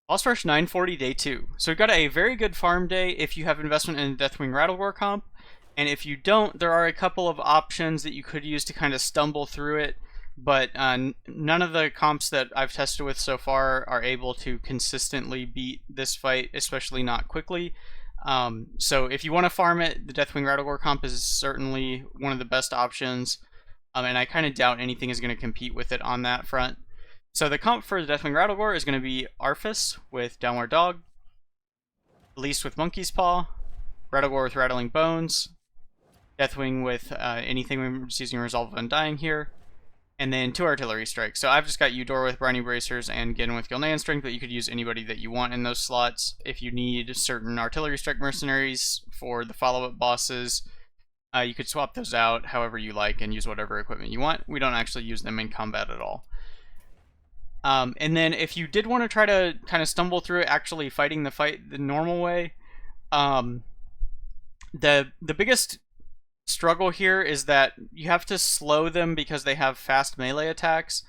Boss Rush 940 day 2. So we've got a very good farm day if you have investment in Deathwing Rattlegore comp, and if you don't, there are a couple of options that you could use to kind of stumble through it, but none of the comps that I've tested with so far are able to consistently beat this fight, especially not quickly. So if you want to farm it, the Deathwing Rattlegore comp is certainly one of the best options, and I kind of doubt anything is going to compete with it on that front. So the comp for the Deathwing Rattlegore is going to be Arfus with Downward Dog, Elise with Monkey's Paw, Rattlegore with Rattling Bones, Deathwing with anything we're just using Resolve of Undying here, and then 2 Artillery Strikes. So I've just got Eudor with Briny Bracers and Genn with Gilnean Strength, but you could use anybody that you want in those slots. If you need certain Artillery Strike mercenaries for the follow-up bosses, you could swap those out however you like and use whatever equipment you want. We don't actually use them in combat at all. And then if you did want to try to kind of stumble through it, actually fighting the fight the normal way, the biggest struggle here is that you have to slow them because they have fast melee attacks,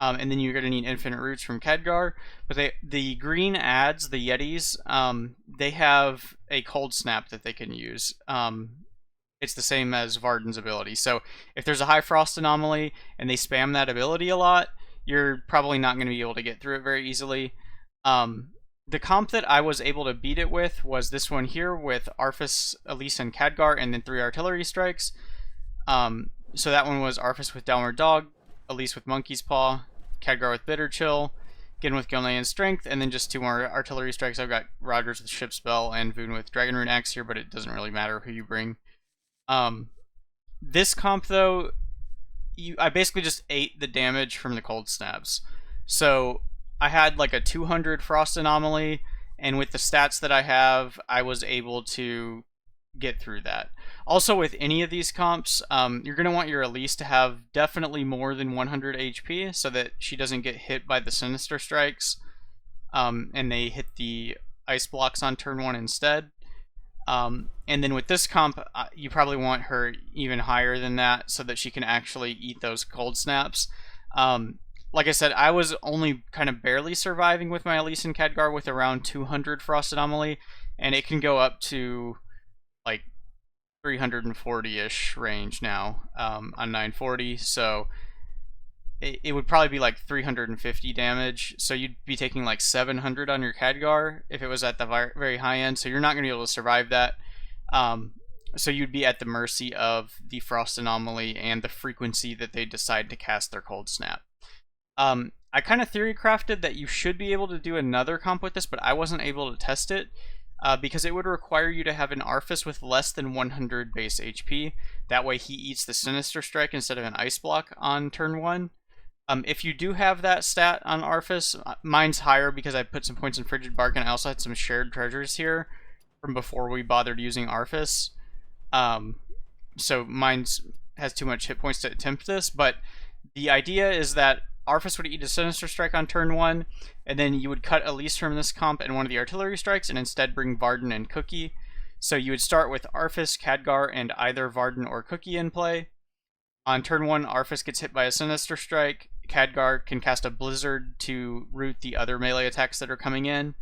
and then you're going to need infinite roots from Khadgar. But the green ads, the Yetis, they have a cold snap that they can use. It's the same as Varden's ability. So if there's a high frost anomaly and they spam that ability a lot, you're probably not going to be able to get through it very easily. The comp that I was able to beat it with was this one here with Arfus, Elise, and Khadgar, and then 3 Artillery Strikes. So that one was Arfus with Downward Dog, Elise with Monkey's Paw, Khadgar with Bitter Chill, Genn with Gilnean Strength, and then just 2 more Artillery Strikes. I've got Rogers with Ship Spell and Voon with Dragon Rune Axe here, but it doesn't really matter who you bring. This comp, though, I basically just ate the damage from the cold snaps. So I had like a 200 frost anomaly, and with the stats that I have, I was able to get through that. Also, with any of these comps, you're going to want your Elise to have definitely more than 100 HP so that she doesn't get hit by the Sinister Strikes, and they hit the ice blocks on turn 1 instead. And then with this comp, you probably want her even higher than that so that she can actually eat those cold snaps. Like I said, I was only kind of barely surviving with my Elise and Khadgar with around 200 Frost Anomaly, and it can go up to like 340-ish range now on 940, so it would probably be like 350 damage, so you'd be taking like 700 on your Khadgar if it was at the very high end, so you're not going to be able to survive that. So you'd be at the mercy of the Frost Anomaly and the frequency that they decide to cast their Cold Snap. I kind of theory crafted that you should be able to do another comp with this, but I wasn't able to test it because it would require you to have an Arfus with less than 100 base HP. That way he eats the Sinister Strike instead of an Ice Block on turn 1. If you do have that stat on Arfus, mine's higher because I put some points in Frigid Bark, and I also had some shared treasures here from before we bothered using Arfus. So mine has too much hit points to attempt this, but the idea is that Arfus would eat a Sinister Strike on turn 1, and then you would cut Elise from this comp and one of the Artillery Strikes, and instead bring Varden and Cookie. So you would start with Arfus, Khadgar, and either Varden or Cookie in play. On turn 1, Arfus gets hit by a Sinister Strike. Khadgar can cast a Blizzard to root the other melee attacks that are coming in,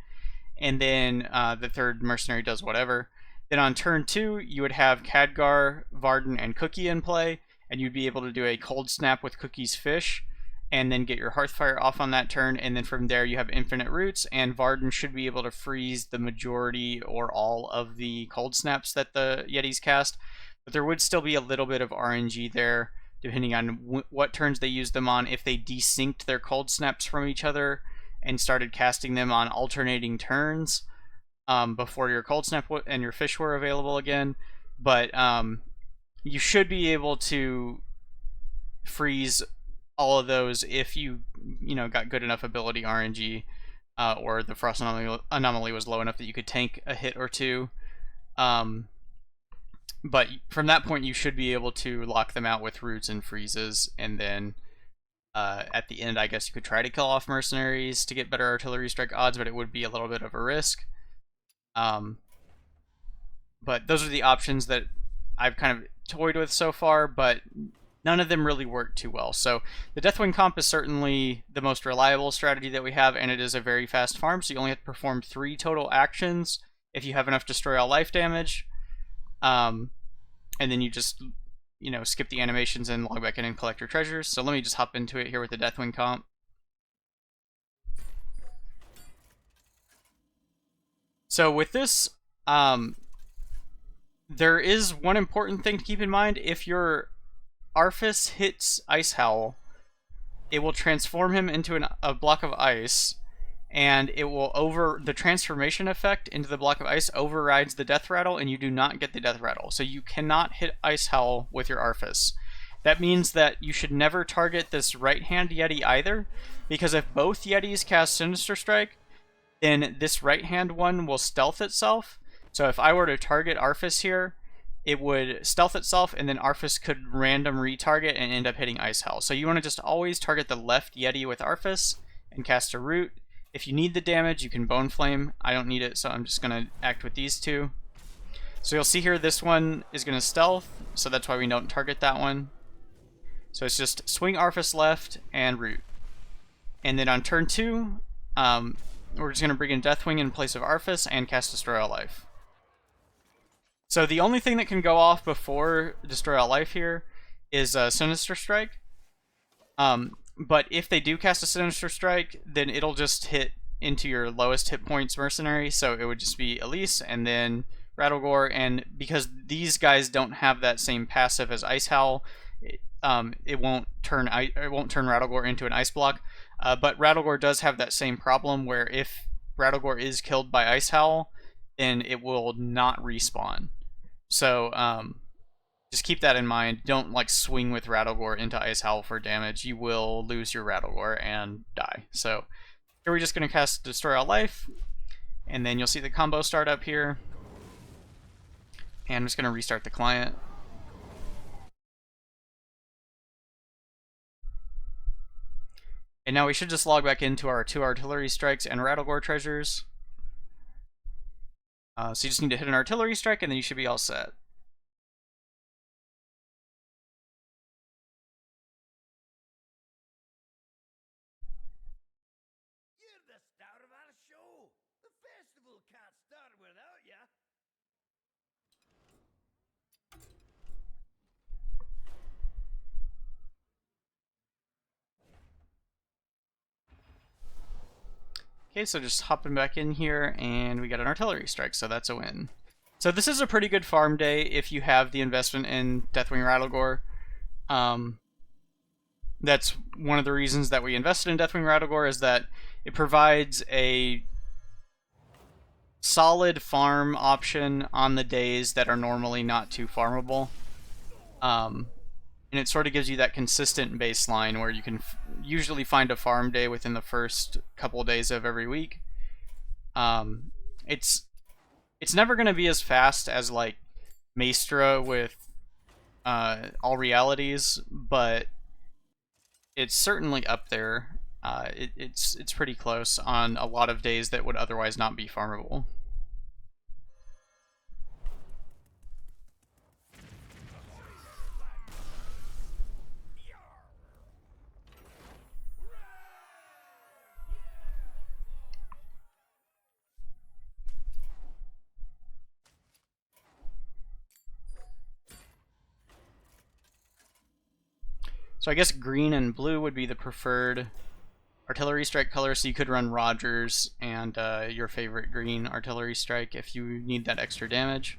and then the third mercenary does whatever. Then on turn 2, you would have Khadgar, Varden, and Cookie in play, and you'd be able to do a Cold Snap with Cookie's Fish, and then get your Hearthfire off on that turn, and then from there you have Infinite Roots, and Varden should be able to freeze the majority or all of the Cold Snaps that the Yetis cast, but there would still be a little bit of RNG there, depending on what turns they used them on. If they desynced their Cold Snaps from each other and started casting them on alternating turns before your Cold Snap and your Fish were available again. But you should be able to freeze all of those if you got good enough ability RNG, or the Frost Anomaly was low enough that you could tank a hit or two. But from that point, you should be able to lock them out with roots and freezes, and then at the end, I guess you could try to kill off mercenaries to get better Artillery Strike odds, but it would be a little bit of a risk. But those are the options that I've kind of toyed with so far, but none of them really work too well. So the Deathwing comp is certainly the most reliable strategy that we have, and it is a very fast farm, so you only have to perform 3 total actions if you have enough Destroy All life damage. And then you just, you know, skip the animations and log back in and collect your treasures. So let me just hop into it here with the Deathwing comp. So with this, there is one important thing to keep in mind. If your Arfus hits Icehowl, it will transform him into a block of ice, and it will the transformation effect into the block of ice overrides the death rattle, and you do not get the death rattle. So you cannot hit Icehowl with your Arfus. That means that you should never target this right-hand Yeti either, because if both Yetis cast Sinister Strike, then this right-hand one will stealth itself. So if I were to target Arfus here, it would stealth itself, and then Arfus could random retarget and end up hitting Icehowl. So you want to just always target the left Yeti with Arfus and cast a root. If you need the damage, you can Bone Flame. I don't need it, so I'm just going to act with these two. So you'll see here this one is going to stealth, so that's why we don't target that one. So it's just swing Arfus left and root. And then on turn 2, we're just going to bring in Deathwing in place of Arfus and cast Destroy All Life. So the only thing that can go off before Destroy All Life here is Sinister Strike. But if they do cast a Sinister Strike, then it'll just hit into your lowest hit points Mercenary. So it would just be Elise and then Rattlegore. And because these guys don't have that same passive as Icehowl, it won't turn Rattlegore into an ice block. But Rattlegore does have that same problem where if Rattlegore is killed by Icehowl, then it will not respawn. So just keep that in mind. Don't like swing with Rattlegore into Icehowl for damage. You will lose your Rattlegore and die. So here we're just going to cast Destroy All Life, and then you'll see the combo start up here. And I'm just going to restart the client. And now we should just log back into our 2 artillery strikes and Rattlegore treasures. So you just need to hit an artillery strike, and then you should be all set. You're the star of our show. The festival can't start without you. Okay, so just hopping back in here, and we got an artillery strike, so that's a win. So this is a pretty good farm day if you have the investment in Deathwing Rattlegore. That's one of the reasons that we invested in Deathwing Rattlegore, is that it provides a solid farm option on the days that are normally not too farmable. And it sort of gives you that consistent baseline where you can usually find a farm day within the first couple of days of every week. It's never going to be as fast as like Maestra with All Realities, but it's certainly up there. It's pretty close on a lot of days that would otherwise not be farmable. So I guess green and blue would be the preferred artillery strike color, so you could run Rogers and your favorite green artillery strike if you need that extra damage.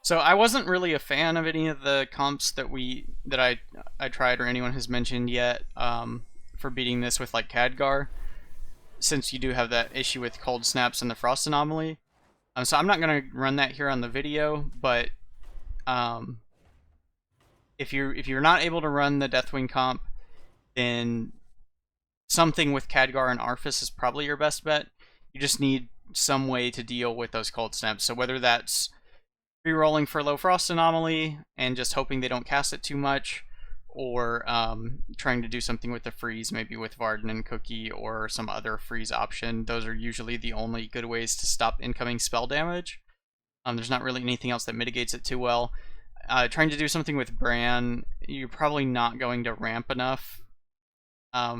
So I wasn't really a fan of any of the comps that I tried or anyone has mentioned yet for beating this with like Khadgar, since you do have that issue with cold snaps and the frost anomaly. So I'm not going to run that here on the video, but if you're not able to run the Deathwing comp, then something with Khadgar and Arfus is probably your best bet. You just need some way to deal with those cold snaps. So whether that's re-rolling for low frost anomaly and just hoping they don't cast it too much, or trying to do something with the freeze, maybe with Varden and Cookie or some other freeze option. Those are usually the only good ways to stop incoming spell damage. There's not really anything else that mitigates it too well. Trying to do something with Bran, you're probably not going to ramp enough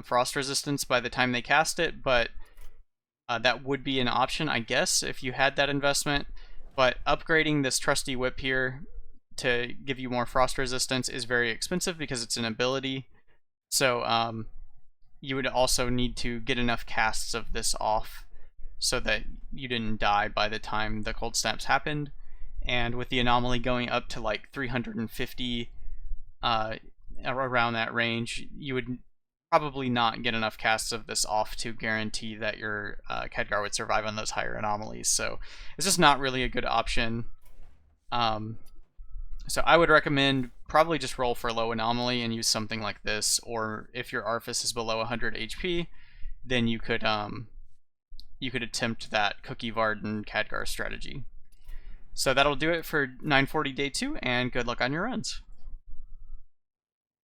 frost resistance by the time they cast it, but that would be an option, I guess, if you had that investment. But upgrading this trusty whip here to give you more frost resistance is very expensive because it's an ability. So you would also need to get enough casts of this off so that you didn't die by the time the cold snaps happened. And with the anomaly going up to like 350 around that range, you would probably not get enough casts of this off to guarantee that your Khadgar would survive on those higher anomalies. So it's just not really a good option. So I would recommend probably just roll for low anomaly and use something like this, or if your Arfus is below 100 HP, then you could attempt that Cookie Varden Khadgar strategy. So that'll do it for 940 day 2, and good luck on your runs.